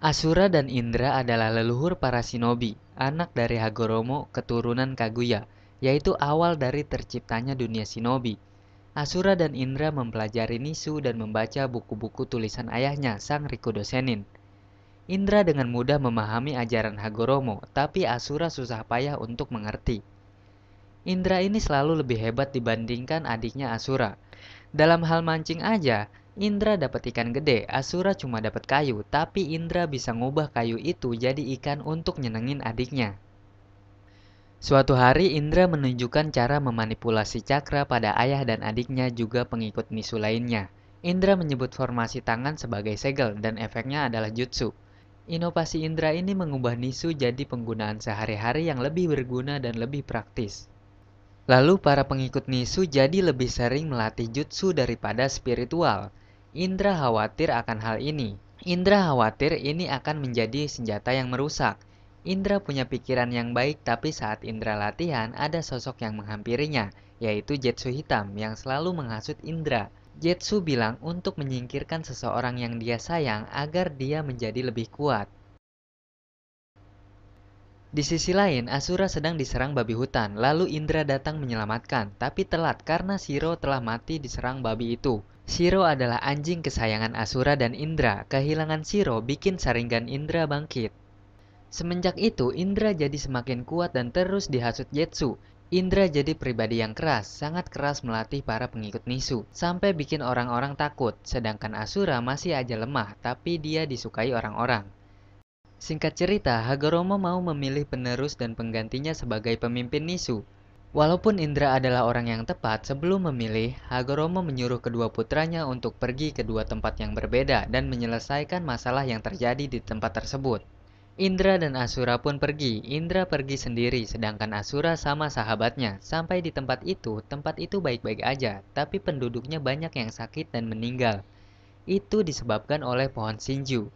Asura dan Indra adalah leluhur para shinobi, anak dari Hagoromo keturunan Kaguya, yaitu awal dari terciptanya dunia shinobi. Asura dan Indra mempelajari Nisu dan membaca buku-buku tulisan ayahnya, Sang Rikudo Senin. Indra dengan mudah memahami ajaran Hagoromo, tapi Asura susah payah untuk mengerti. Indra ini selalu lebih hebat dibandingkan adiknya Asura. Dalam hal mancing aja, Indra dapat ikan gede, Asura cuma dapat kayu, tapi Indra bisa ngubah kayu itu jadi ikan untuk nyenengin adiknya. Suatu hari Indra menunjukkan cara memanipulasi cakra pada ayah dan adiknya juga pengikut Nisu lainnya. Indra menyebut formasi tangan sebagai segel dan efeknya adalah jutsu. Inovasi Indra ini mengubah Nisu jadi penggunaan sehari-hari yang lebih berguna dan lebih praktis. Lalu para pengikut Nisu jadi lebih sering melatih jutsu daripada spiritual. Indra khawatir akan hal ini. Indra khawatir ini akan menjadi senjata yang merusak. Indra punya pikiran yang baik, tapi saat Indra latihan ada sosok yang menghampirinya, yaitu Jetsu Hitam yang selalu menghasut Indra. Jetsu bilang untuk menyingkirkan seseorang yang dia sayang agar dia menjadi lebih kuat. Di sisi lain, Asura sedang diserang babi hutan, lalu Indra datang menyelamatkan, tapi telat karena Shiro telah mati diserang babi itu. Shiro adalah anjing kesayangan Asura dan Indra. Kehilangan Shiro bikin Sharingan Indra bangkit. Semenjak itu, Indra jadi semakin kuat dan terus dihasut Jetsu. Indra jadi pribadi yang keras, sangat keras melatih para pengikut Nisu, sampai bikin orang-orang takut. Sedangkan Asura masih aja lemah, tapi dia disukai orang-orang. Singkat cerita, Hagoromo mau memilih penerus dan penggantinya sebagai pemimpin Nisu. Walaupun Indra adalah orang yang tepat, sebelum memilih, Hagoromo menyuruh kedua putranya untuk pergi ke dua tempat yang berbeda dan menyelesaikan masalah yang terjadi di tempat tersebut. Indra dan Asura pun pergi. Indra pergi sendiri, sedangkan Asura sama sahabatnya. Sampai di tempat itu baik-baik aja, tapi penduduknya banyak yang sakit dan meninggal. Itu disebabkan oleh pohon Shinju.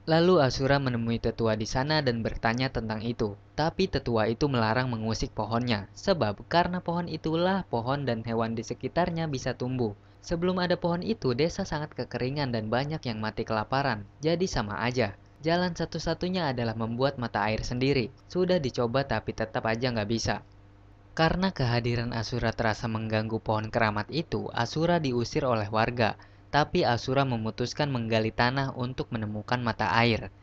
Lalu Asura menemui tetua di sana dan bertanya tentang itu. Tapi tetua itu melarang mengusik pohonnya, sebab karena pohon itulah pohon dan hewan di sekitarnya bisa tumbuh. Sebelum ada pohon itu, desa sangat kekeringan dan banyak yang mati kelaparan. Jadi sama aja. Jalan satu-satunya adalah membuat mata air sendiri. Sudah dicoba tapi tetap aja nggak bisa. Karena kehadiran Asura terasa mengganggu pohon keramat itu, Asura diusir oleh warga. Tapi Asura memutuskan menggali tanah untuk menemukan mata air.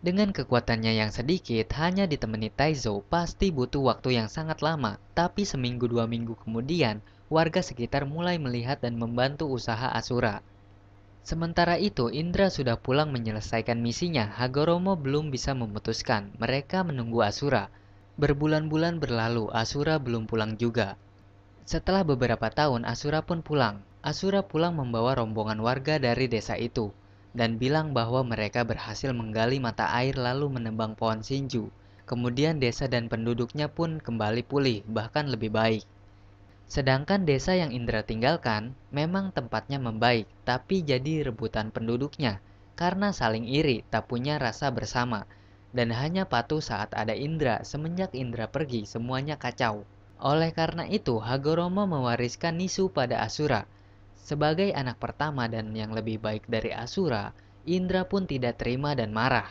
Dengan kekuatannya yang sedikit, hanya ditemani Taizo, pasti butuh waktu yang sangat lama. Tapi seminggu 2 minggu kemudian, warga sekitar mulai melihat dan membantu usaha Asura. Sementara itu, Indra sudah pulang menyelesaikan misinya. Hagoromo belum bisa memutuskan. Mereka menunggu Asura. Berbulan-bulan berlalu, Asura belum pulang juga. Setelah beberapa tahun, Asura pun pulang. Asura pulang membawa rombongan warga dari desa itu, dan bilang bahwa mereka berhasil menggali mata air lalu menebang pohon Shinju. Kemudian desa dan penduduknya pun kembali pulih, bahkan lebih baik. Sedangkan desa yang Indra tinggalkan, memang tempatnya membaik, tapi jadi rebutan penduduknya, karena saling iri, tak punya rasa bersama, dan hanya patuh saat ada Indra. Semenjak Indra pergi, semuanya kacau. Oleh karena itu, Hagoromo mewariskan Nisu pada Asura. Sebagai anak pertama dan yang lebih baik dari Asura, Indra pun tidak terima dan marah.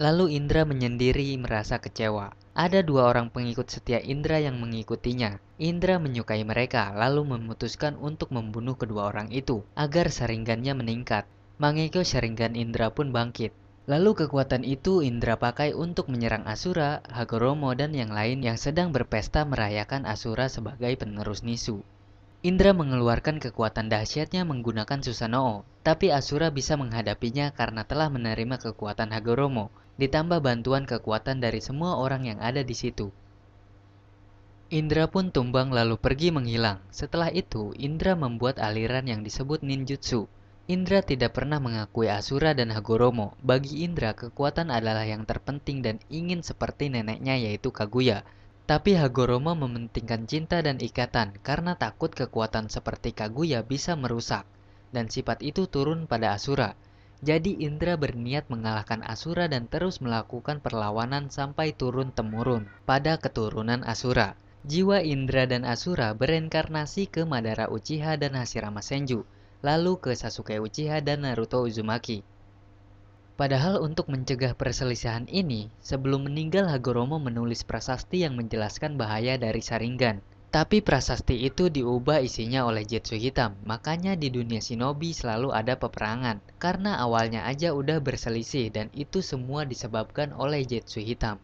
Lalu Indra menyendiri merasa kecewa. Ada 2 orang pengikut setia Indra yang mengikutinya. Indra menyukai mereka, lalu memutuskan untuk membunuh kedua orang itu, agar Sharingannya meningkat. Mangekyo Sharingan Indra pun bangkit. Lalu kekuatan itu Indra pakai untuk menyerang Asura, Hagoromo, dan yang lain yang sedang berpesta merayakan Asura sebagai penerus Nisu. Indra mengeluarkan kekuatan dahsyatnya menggunakan Susanoo, tapi Asura bisa menghadapinya karena telah menerima kekuatan Hagoromo, ditambah bantuan kekuatan dari semua orang yang ada di situ. Indra pun tumbang lalu pergi menghilang. Setelah itu, Indra membuat aliran yang disebut ninjutsu. Indra tidak pernah mengakui Asura dan Hagoromo. Bagi Indra, kekuatan adalah yang terpenting dan ingin seperti neneknya yaitu Kaguya. Tapi Hagoromo mementingkan cinta dan ikatan karena takut kekuatan seperti Kaguya bisa merusak. Dan sifat itu turun pada Asura. Jadi Indra berniat mengalahkan Asura dan terus melakukan perlawanan sampai turun-temurun pada keturunan Asura. Jiwa Indra dan Asura bereinkarnasi ke Madara Uchiha dan Hashirama Senju, lalu ke Sasuke Uchiha dan Naruto Uzumaki. Padahal untuk mencegah perselisihan ini, sebelum meninggal Hagoromo menulis prasasti yang menjelaskan bahaya dari Sharingan. Tapi prasasti itu diubah isinya oleh Zetsu Hitam, makanya di dunia shinobi selalu ada peperangan. Karena awalnya aja udah berselisih dan itu semua disebabkan oleh Zetsu Hitam.